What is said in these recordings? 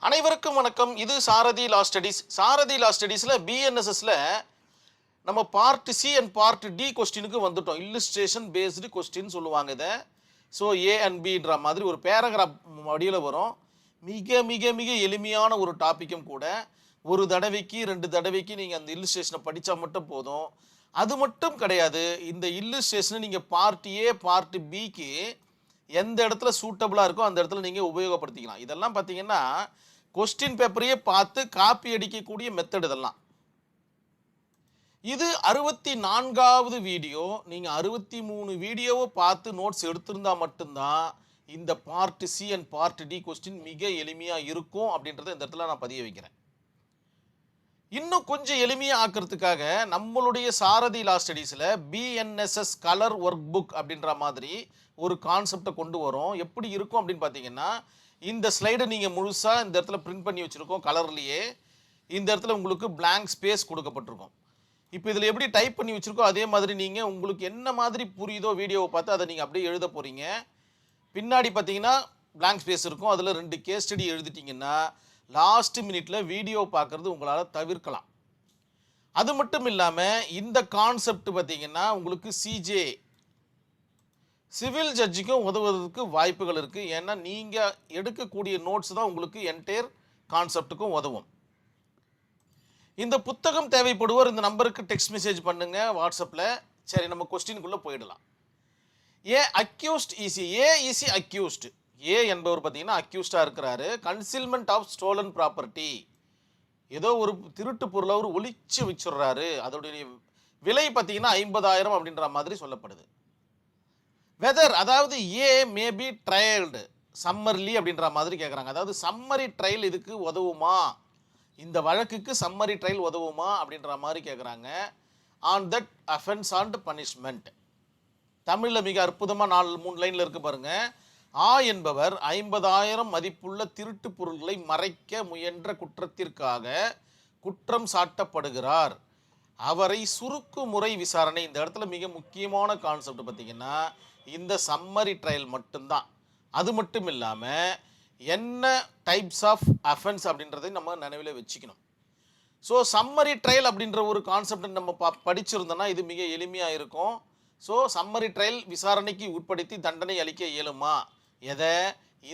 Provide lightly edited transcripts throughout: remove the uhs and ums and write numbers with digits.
அனைவருக்கும் வணக்கம். இது சாரதி லா ஸ்டடீஸ். சாரதி லா ஸ்டடீஸில் பிஎன்எஸ்எஸ்ல நம்ம part C and part D கொஸ்டினுக்கு வந்துட்டோம். இல்லுஸ்ட்ரேஷன் பேஸ்டு கொஸ்டின் சொல்லுவாங்க இதை. ஸோ ஏ அண்ட் பின்ற மாதிரி ஒரு பேராகிராஃப் வடிவில் வரும். மிக மிக மிக எளிமையான ஒரு டாப்பிக்கும் கூட. ஒரு தடவைக்கு 2 தடவைக்கு நீங்கள் அந்த இல்லுஸ்ட்ரேஷனை படித்தா மட்டும் போதும். அது மட்டும் கிடையாது, இந்த இல்லுஸ்ட்ரேஷனை நீங்கள் பார்ட் ஏ பார்ட் பிக்கு எந்த இடத்துல சூட்டபுளாக இருக்கோ அந்த இடத்துல நீங்கள் உபயோகப்படுத்திக்கலாம். இதெல்லாம் பார்த்தீங்கன்னா கொஸ்டின் பேப்பரையே பார்த்து காப்பி அடிக்கக்கூடிய மெத்தட் இதெல்லாம். இது 64வது வீடியோ. நீங்கள் 63 வீடியோவை பார்த்து நோட்ஸ் எடுத்திருந்தா மட்டும்தான் இந்த part C and part D question மிக எளிமையாக இருக்கும் அப்படின்றத இந்த இடத்துல நான் பதிய வைக்கிறேன். இன்னும் கொஞ்சம் எளிமையாக ஆக்கிறதுக்காக நம்மளுடைய சாரதி லா ஸ்டடீஸில் பிஎன்எஸ்எஸ் கலர் ஒர்க் புக் அப்படின்ற மாதிரி ஒரு கான்செப்டை கொண்டு வரோம். எப்படி இருக்கும் அப்படின்னு பார்த்தீங்கன்னா, இந்த ஸ்லைடை நீங்கள் முழுசாக இந்த இடத்துல பிரிண்ட் பண்ணி வச்சுருக்கோம் கலர்லேயே. இந்த இடத்துல உங்களுக்கு பிளாங்க் ஸ்பேஸ் கொடுக்கப்பட்டிருக்கும். இப்போ இதில் எப்படி டைப் பண்ணி வச்சுருக்கோம் அதே மாதிரி நீங்கள் உங்களுக்கு என்ன மாதிரி புரியுதோ வீடியோவை பார்த்து அதை நீங்கள் அப்படியே எழுத போகிறீங்க. பின்னாடி பார்த்தீங்கன்னா பிளாங்க் ஸ்பேஸ் இருக்கும். அதில் 2 கேஸ் ஸ்டடி எழுதிட்டிங்கன்னா லாஸ்ட் மினிட்ல வீடியோ பார்க்குறது உங்களால் தவிர்க்கலாம். அது மட்டும் இல்லாமல் இந்த கான்செப்ட் பார்த்தீங்கன்னா உங்களுக்கு சிஜே சிவில் ஜட்ஜுக்கும் உதவுவதற்கு வாய்ப்புகள் இருக்குது. ஏன்னா நீங்கள் எடுக்கக்கூடிய நோட்ஸ் தான் உங்களுக்கு என்டையர் கான்செப்டுக்கும் உதவும். இந்த புத்தகம் தேவைப்படுவோர் இந்த நம்பருக்கு டெக்ஸ்ட் மெசேஜ் பண்ணுங்க வாட்ஸ்அப்பில். சரி, நம்ம கொஸ்டினுக்குள்ளே போயிடலாம். ஏ அக்யூஸ்ட் ஈஸி. ஏ ஈஸி அக்யூஸ்ட். ஏ என்பவர் பார்த்தீங்கன்னா அக்யூஸ்டாக இருக்கிறாரு. கன்சில்மெண்ட் ஆஃப் ஸ்டோலன் ப்ராப்பர்ட்டி. ஏதோ ஒரு திருட்டு பொருளை அவர் ஒளிச்சு வச்சுடுறாரு. அதோடைய விலை பார்த்தீங்கன்னா 50,000 அப்படின்ற மாதிரி சொல்லப்படுது. வெதர் அதாவது ஏ மேபி ட்ரையல்டு சம்மர்லி அப்படின்ற மாதிரி கேட்குறாங்க. அதாவது சம்மரி ட்ரையல் இதுக்கு உதவுமா, இந்த வழக்குக்கு சம்மரி ட்ரையல் உதவுமா அப்படின்ற மாதிரி கேட்குறாங்க. On that offence and punishment. தமிழில் மிக அற்புதமாக 3 லைனில் இருக்கு பாருங்க. ஆ என்பவர் 50,000 மதிப்புள்ள திருட்டு பொருள்களை மறைக்க முயன்ற குற்றத்திற்காக குற்றம் சாட்டப்படுகிறார். அவரை சுருக்கு முறை விசாரணை. இந்த இடத்துல மிக முக்கியமான கான்செப்ட் பார்த்தீங்கன்னா இந்த சம்மரி ட்ரையல் மட்டும்தான். அது மட்டும் இல்லாமல் என்ன டைப்ஸ் ஆஃப் அஃபென்ஸ் அப்படின்றதை நம்ம நினைவில் வச்சுக்கணும். ஸோ சம்மரி ட்ரையல் அப்படின்ற ஒரு கான்செப்டை நம்ம படிச்சிருந்தோம்னா இது மிக எளிமையாக இருக்கும். ஸோ சம்மரி ட்ரையல் விசாரணைக்கு உட்படுத்தி தண்டனை அளிக்க இயலுமா, எதை,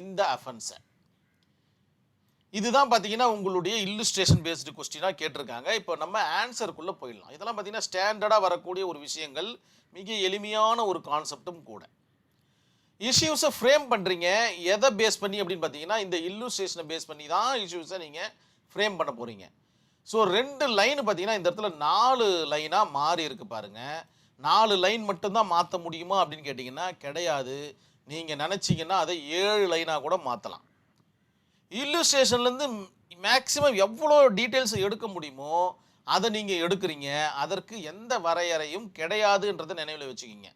இந்த அஃபென்ஸை. இதுதான் பார்த்தீங்கன்னா உங்களுடைய இல்லுஸ்ட்ரேஷன் பேஸ்டு கொஸ்டினாக கேட்டிருக்காங்க. இப்போ நம்ம ஆன்சருக்குள்ளே போயிடலாம். இதெல்லாம் பார்த்தீங்கன்னா ஸ்டாண்டர்டாக வரக்கூடிய ஒரு விஷயங்கள், மிக எளிமையான ஒரு கான்செப்டும் கூட. இஷ்யூஸை ஃப்ரேம் பண்ணுறீங்க எதை பேஸ் பண்ணி அப்படின்னு பார்த்தீங்கன்னா இந்த இல்லுஸ்ட்ரேஷனை பேஸ் பண்ணி தான் இஷ்யூஸை நீங்கள் ஃப்ரேம் பண்ண போகிறீங்க. ஸோ 2 லைன் பார்த்தீங்கன்னா இந்த இடத்துல 4 லைனாக மாறி இருக்கு பாருங்கள். 4 லைன் மட்டும்தான் மாற்ற முடியுமா அப்படின்னு கேட்டிங்கன்னா கிடையாது. நீங்கள் நினச்சிங்கன்னா அதை 7 லைனாக கூட மாற்றலாம். இல்லுஸ்ட்ரேஷன்லேருந்து மேக்ஸிமம் எவ்வளோ டீட்டெயில்ஸ் எடுக்க முடியுமோ அதை நீங்கள் எடுக்கிறீங்க. அதற்கு எந்த வரையறையும் கிடையாதுன்றதை நினைவில் வச்சுக்கிங்க.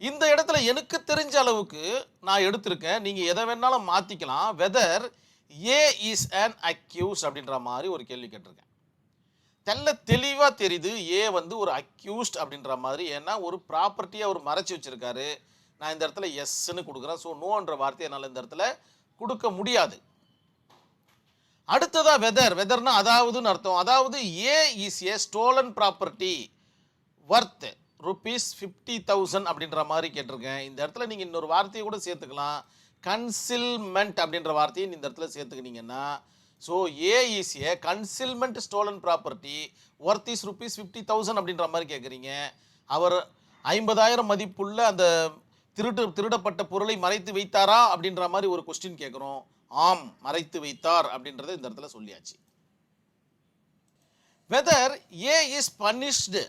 இந்த இடத்துல எனக்கு தெரிஞ்ச அளவுக்கு நான் எடுத்திருக்கேன். நீங்கள் எதை வேணாலும் மாற்றிக்கலாம். Whether A is an accused அப்படின்ற மாதிரி ஒரு கேள்வி கேட்டிருக்கேன். தெளிவாக தெரியுது ஏ வந்து ஒரு அக்யூஸ்ட் அப்படின்ற மாதிரி. ஏன்னா ஒரு ப்ராப்பர்ட்டியை அவர் மறைச்சி வச்சுருக்காரு. நான் இந்த இடத்துல எஸ்ன்னு கொடுக்குறேன். ஸோ நோன்ற வார்த்தையை என்னால் இந்த இடத்துல கொடுக்க முடியாது. அடுத்ததா வெதர்னா அதாவதுன்னு அர்த்தம். அதாவது ஏ இஸ் ஏ ஸ்டோலன் ப்ராப்பர்ட்டி வர்த் ₹50,000 அப்படின்ற மாதிரி கேட்டிருக்கேன். இந்த இடத்துல நீங்கள் இன்னொரு வார்த்தையை கூட சேர்த்துக்கலாம். கன்சில்மெண்ட் அப்படின்ற வார்த்தையை இந்த இடத்துல சேர்த்துக்கினீங்கன்னா so a is a concealment stolen property worth is ₹50,000 அப்படின்ற மாதிரி கேட்குறீங்க. அவர் 50,000 மதிப்புள்ள அந்த திருடப்பட்ட பொருளை மறைத்து வைத்தாரா அப்படின்ற மாதிரி ஒரு கொஸ்டின் கேட்குறோம். ஆம், மறைத்து வைத்தார் அப்படின்றத இந்த இடத்துல சொல்லியாச்சு. Whether A is punished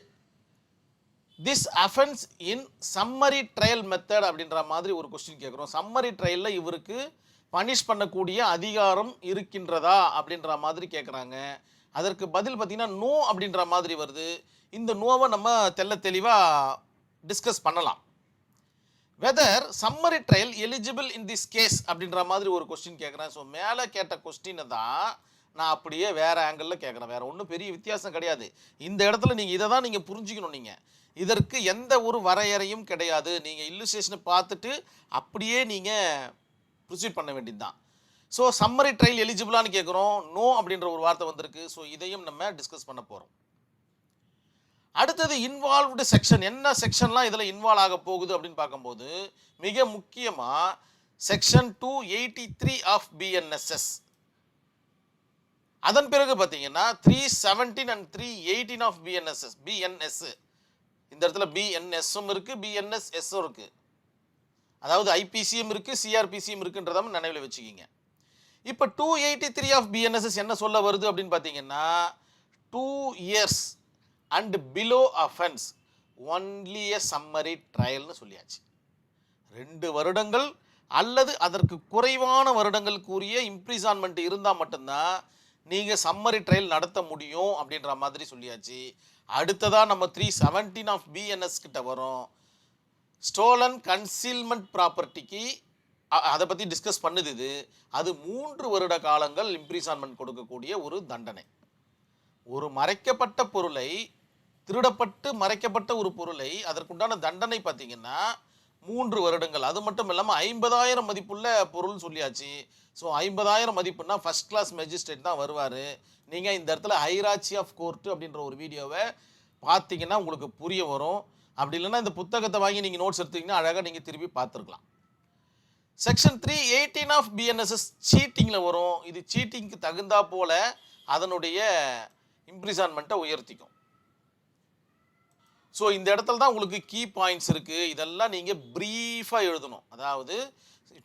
this offence in summary trial method அப்படின்ற மாதிரி ஒரு கொஸ்டின் கேட்குறோம். சம்மரி ட்ரையலில் இவருக்கு பனிஷ் பண்ணக்கூடிய அதிகாரம் இருக்கின்றதா அப்படின்ற மாதிரி கேட்குறாங்க. அதற்கு பதில் பார்த்தீங்கன்னா நோ அப்படின்ற மாதிரி வருது. இந்த நோவை நம்ம தெளிவாக டிஸ்கஸ் பண்ணலாம். Whether summary trial eligible in this case அப்படின்ற மாதிரி ஒரு கொஸ்டின் கேட்குறேன். ஸோ மேலே கேட்ட கொஸ்டினை தான் நான் அப்படியே வேறு ஆங்கிளில் கேட்குறேன். வேறு ஒன்றும் பெரிய வித்தியாசம் கிடையாது. இந்த இடத்துல நீங்கள் இதை தான் நீங்கள் புரிஞ்சுக்கணும். நீங்கள் இதற்கு எந்த ஒரு வரையறையும் கிடையாது. நீங்கள் இல்லுஸ்ட்ரேஷனை பார்த்துட்டு அப்படியே நீங்கள் ப்ரொசீட் பண்ண வேண்டியது தான். ஸோ சம்மரி ட்ரையல் எலிஜிபிளான்னு கேட்குறோம், நோ அப்படின்ற ஒரு வார்த்தை வந்திருக்கு. ஸோ இதையும் நம்ம டிஸ்கஸ் பண்ண போகிறோம். அடுத்தது இன்வால்வ்டு செக்ஷன். என்ன செக்ஷன்லாம் இதில் இன்வால்வ் ஆக போகுது அப்படின்னு பார்க்கும்போது மிக முக்கியமாக செக்ஷன் 283 ஆஃப் பிஎன்எஸ்எஸ். அதன் பிறகு பார்த்தீங்கன்னா 317 அண்ட் 318 ஆஃப் பிஎன்எஸ். இந்த இடத்துல பிஎன்எஸ்ஸும் இருக்குது, பிஎன்எஸ்எஸ்ஸும் இருக்குது. அதாவது ஐபிசியும் இருக்குது, சிஆர்பிசியும் இருக்குன்றத நினைவில் வச்சுக்கிங்க. இப்போ 283 ஆஃப் பிஎன்எஸ்எஸ் என்ன சொல்ல வருது அப்படின்னு பார்த்தீங்கன்னா 2 years and below offence only a summary ட்ரையல்னு சொல்லியாச்சு. 2 வருடங்கள் அல்லது அதற்கு குறைவான வருடங்களுக்குரிய இம்ப்ரிசான்மெண்ட் இருந்தால் மட்டும்தான் நீங்கள் சம்மரி ட்ரையல் நடத்த முடியும் அப்படின்ற மாதிரி சொல்லியாச்சு. அடுத்ததாக நம்ம 317 ஆஃப் பிஎன்எஸ் கிட்ட வரும். ஸ்டோலன் கன்சீல்மெண்ட் ப்ராப்பர்ட்டிக்கு அதை பற்றி டிஸ்கஸ் பண்ணுது. இது அது 3 வருட காலங்கள் இம்ப்ரிசான்மெண்ட் கொடுக்கக்கூடிய ஒரு தண்டனை. ஒரு மறைக்கப்பட்ட பொருளை, திருடப்பட்டு மறைக்கப்பட்ட ஒரு பொருளை, அதற்குண்டான தண்டனை பார்த்தீங்கன்னா 3 வருடங்கள். அது மட்டும் இல்லாமல் 50,000 மதிப்புள்ள பொருள் சொல்லியாச்சு. ஸோ 50,000 மதிப்புன்னா ஃபர்ஸ்ட் கிளாஸ் மேஜிஸ்ட்ரேட் தான் வருவார். நீங்கள் இந்த இடத்துல ஹைராச்சி ஆஃப் கோர்ட்டு அப்படின்ற ஒரு வீடியோவை பார்த்தீங்கன்னா உங்களுக்கு புரிய வரும். அப்படி இல்லைன்னா இந்த புத்தகத்தை வாங்கி நீங்கள் நோட்ஸ் எடுத்தீங்கன்னா அழகாக நீங்கள் திருப்பி பார்த்துருக்கலாம். செக்ஷன் 318 ஆஃப் பிஎன்எஸ்எஸ் சீட்டிங்கில் வரும். இது சீட்டிங்க்கு தகுந்தா போல அதனுடைய இம்ப்ரிசான்மெண்ட்டை உயர்த்திக்கும். ஸோ இந்த இடத்துல தான் உங்களுக்கு கீ பாயிண்ட்ஸ் இருக்குது. இதெல்லாம் நீங்கள் ப்ரீஃபாக எழுதணும். அதாவது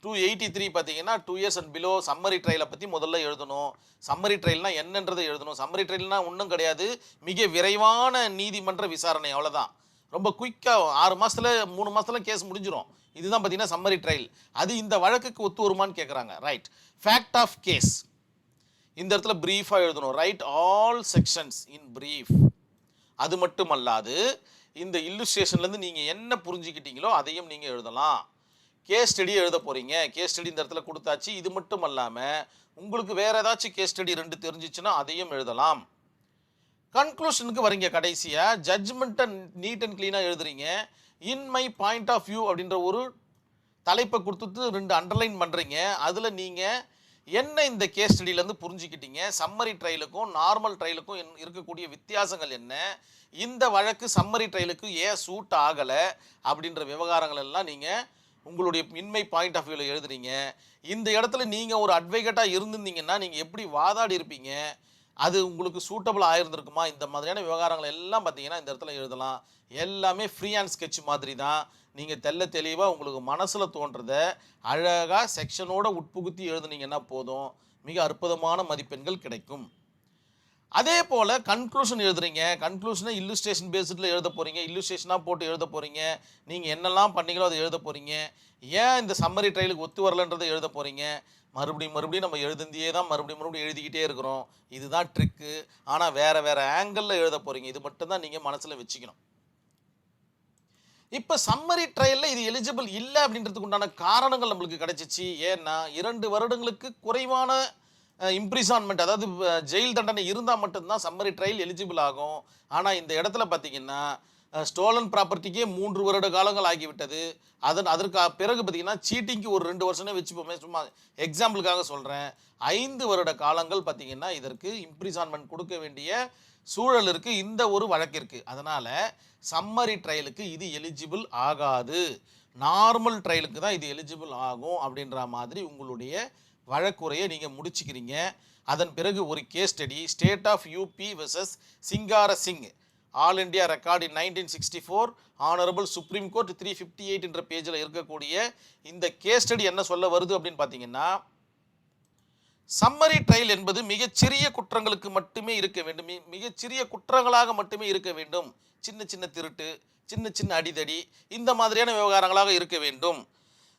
283 பார்த்தீங்கன்னா 2 years அண்ட் பிலோ சம்மரி ட்ரையலை பற்றி முதல்ல எழுதணும். சம்மரி ட்ரையல்னால் என்னன்றதை எழுதணும். சம்மரி ட்ரையல்னால் ஒன்றும் கிடையாது, மிக விரைவான நீதிமன்ற விசாரணை, அவ்வளோதான். ரொம்ப குயிக்காக 6 மாதத்தில் 3 மாதத்தில் கேஸ் முடிஞ்சிடும். இதுதான் பார்த்தீங்கன்னா சம்மரி ட்ரையல். அது இந்த வழக்குக்கு ஒத்து வருமானு கேட்குறாங்க. ரைட். ஃபேக்ட் ஆஃப் கேஸ் இந்த இடத்துல ப்ரீஃபாக எழுதணும். ரைட் ஆல் செக்ஷன்ஸ் இன் ப்ரீஃப். அது மட்டும் அல்லாது இந்த இல்லுஸ்ட்ரேஷன்லேருந்து நீங்கள் என்ன புரிஞ்சுக்கிட்டீங்களோ அதையும் நீங்கள் எழுதலாம். கேஸ் ஸ்டடி எழுத போகிறீங்க. கேஸ் ஸ்டடி இந்த இடத்துல கொடுத்தாச்சு. இது மட்டும் இல்லாமல் உங்களுக்கு வேறு ஏதாச்சும் கேஸ் ஸ்டடி 2 தெரிஞ்சிச்சுன்னா அதையும் எழுதலாம். கன்க்ளூஷனுக்கு வரீங்க. கடைசியாக ஜட்ஜ்மெண்ட்டை நீட் அண்ட் க்ளீனாக எழுதுறீங்க. In my point of view அப்படின்ற ஒரு தலைப்பை கொடுத்துட்டு 2 அண்டர்லைன் பண்ணுறீங்க. அதில் நீங்கள் என்ன இந்த கேஸ் ஸ்டடியிலேருந்து புரிஞ்சுக்கிட்டீங்க, சம்மரி ட்ரையலுக்கும் நார்மல் ட்ரையலுக்கும் இருக்கக்கூடிய வித்தியாசங்கள் என்ன, இந்த வழக்கு சம்மரி ட்ரையலுக்கு ஏன் சூட் ஆகலை அப்படின்ற விவகாரங்கள் எல்லாம் நீங்கள் உங்களுடைய இன்மை பாயிண்ட் ஆஃப் வியூவில் எழுதுறீங்க. இந்த இடத்துல நீங்கள் ஒரு அட்வொகேட்டாக இருந்திருந்தீங்கன்னா நீங்கள் எப்படி வாதாடி இருப்பீங்க, அது உங்களுக்கு சூட்டபிள் ஆகிருந்திருக்குமா, இந்த மாதிரியான விவகாரங்கள் எல்லாம் பார்த்தீங்கன்னா இந்த இடத்துல எழுதலாம். எல்லாமே ஃப்ரீ ஹேண்ட் ஸ்கெட்ச் மாதிரி தான். நீங்கள் தெல்ல தெளிவாக உங்களுக்கு மனசில் தோன்றதை அழகாக செக்ஷனோடு உட்புகுத்தி எழுதுனீங்கன்னா போதும், மிக அற்புதமான மதிப்பெண்கள் கிடைக்கும். அதே போல் கன்க்ளூஷன் எழுதுறீங்க. கன்க்ளூஷனை இல்லுஸ்ட்ரேஷன் பேஸ்டில் எழுத போகிறீங்க. இல்லுஸ்ட்ரேஷனாக போட்டு எழுத போகிறீங்க. நீங்கள் என்னெல்லாம் பண்ணீங்களோ அதை எழுத போகிறீங்க. ஏன் இந்த சம்மரி ட்ரையலுக்கு ஒத்து வரலன்றதை எழுத போகிறீங்க. மறுபடியும் நம்ம எழுதியே தான் மறுபடியும் எழுதிக்கிட்டே இருக்கிறோம். இதுதான் ட்ரிக்கு. ஆனால் வேறு ஆங்கிளில் எழுத போகிறீங்க. இது மட்டும்தான் நீங்கள் மனசில் வச்சுக்கணும். இப்போ சம்மரி ட்ரையலில் இது எலிஜிபிள் இல்லை அப்படின்றதுக்கு உண்டான காரணங்கள் நம்மளுக்கு கிடைச்சிச்சு. ஏன்னா 2 வருடங்களுக்கு குறைவான இம்ப்ரிசான்மெண்ட், அதாவது ஜெயில் தண்டனை இருந்தால் மட்டும்தான் சம்மரி ட்ரையல் எலிஜிபிள் ஆகும். ஆனால் இந்த இடத்துல பார்த்தீங்கன்னா ஸ்டோலன் ப்ராப்பர்ட்டிக்கே 3 வருட காலங்கள் ஆகிவிட்டது. அதற்கு பிறகு பார்த்தீங்கன்னா சீட்டிங்க்கு ஒரு 2 வருஷமே வச்சுப்போமே, சும்மா எக்ஸாம்பிளுக்காக சொல்கிறேன். 5 வருட காலங்கள் பார்த்தீங்கன்னா இதற்கு இம்ப்ரிசான்மெண்ட் கொடுக்க வேண்டிய சூழல் இருக்குது இந்த ஒரு வழக்கிற்கு. அதனால் சம்மரி ட்ரையலுக்கு இது எலிஜிபிள் ஆகாது. நார்மல் ட்ரையலுக்கு தான் இது எலிஜிபிள் ஆகும் அப்படின்ற மாதிரி உங்களுடைய வழக்குரையை நீங்கள் முடிச்சுக்கிறீங்க. அதன் பிறகு ஒரு case study, state of UP versus Singara Singh, all India record in 1964, honourable supreme court 358 என்ற பேஜில் இருக்கக்கூடிய இந்த கேஸ் ஸ்டடி என்ன சொல்ல வருது அப்படின்னு பார்த்தீங்கன்னா, சம்மரி ட்ரையல் என்பது மிகச்சிறிய குற்றங்களுக்கு மட்டுமே இருக்க வேண்டும். மிகச்சிறிய குற்றங்களாக மட்டுமே இருக்க வேண்டும். சின்ன திருட்டு, சின்ன அடிதடி, இந்த மாதிரியான விவகாரங்களாக இருக்க வேண்டும்.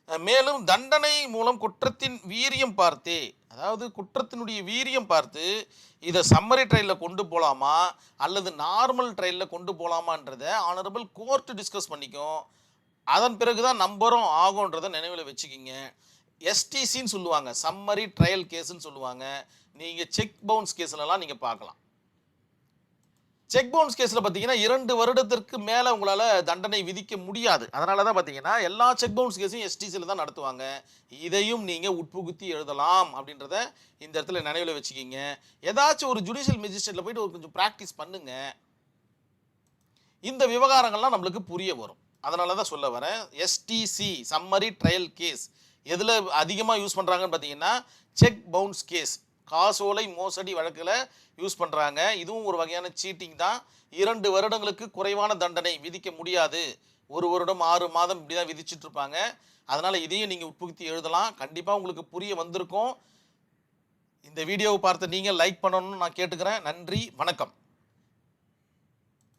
மேலும் தண்டனை மூலம் குற்றத்தின் வீரியம் பார்த்தே, அதாவது குற்றத்தினுடைய வீரியம் பார்த்து இதை சம்மரி ட்ரையலில் கொண்டு போகலாமா அல்லது நார்மல் ட்ரையலில் கொண்டு போகலாமான்றதை ஆனரபிள் கோர்ட்டு டிஸ்கஸ் பண்ணிக்கும். அதன் பிறகு தான் நம்பரும் ஆகுன்றதை நினைவில் வச்சுக்கிங்க. எஸ்டிசின்னு சொல்லுவாங்க, சம்மரி ட்ரையல் கேஸுன்னு சொல்லுவாங்க. நீங்கள் செக் பவுன்ஸ் கேஸ்லலாம் நீங்கள் பார்க்கலாம். செக் பவுன்ஸ் கேஸில் பார்த்தீங்கன்னா 2 வருடத்திற்கு மேலே உங்களால் தண்டனை விதிக்க முடியாது. அதனால தான் பார்த்தீங்கன்னா எல்லா செக் பவுன்ஸ் கேஸையும் எஸ்டிசியில் தான் நடத்துவாங்க. இதையும் நீங்கள் உட்புகுத்தி எழுதலாம் அப்படின்றத இந்த இடத்துல நினைவில் வச்சுக்கிங்க. ஏதாச்சும் ஒரு ஜுடிஷியல் மேஜிஸ்ட்ரேட்டில் போயிட்டு ஒரு கொஞ்சம் ப்ராக்டிஸ் பண்ணுங்க. இந்த விவகாரங்கள்லாம் நம்மளுக்கு புரிய வரும். அதனால தான் சொல்ல வரேன். எஸ்டிசி சம்மரி ட்ரையல் கேஸ் எதில் அதிகமாக யூஸ் பண்ணுறாங்கன்னு பார்த்தீங்கன்னா செக் பவுன்ஸ் கேஸ், காசோலை மோசடி வழக்கில் யூஸ் பண்ணுறாங்க. இதுவும் ஒரு வகையான சீட்டிங் தான். 2 வருடங்களுக்கு குறைவான தண்டனை விதிக்க முடியாது. 1 வருடம் 6 மாதம் இப்படி தான் விதிச்சுட்டு இருப்பாங்க. அதனால் இதையும் நீங்கள் உட்புகுத்தி எழுதலாம். கண்டிப்பாக உங்களுக்கு புரிய வந்திருக்கும். இந்த வீடியோவை பார்த்து நீங்கள் லைக் பண்ணணும்னு நான் கேட்டுக்கிறேன். நன்றி, வணக்கம்.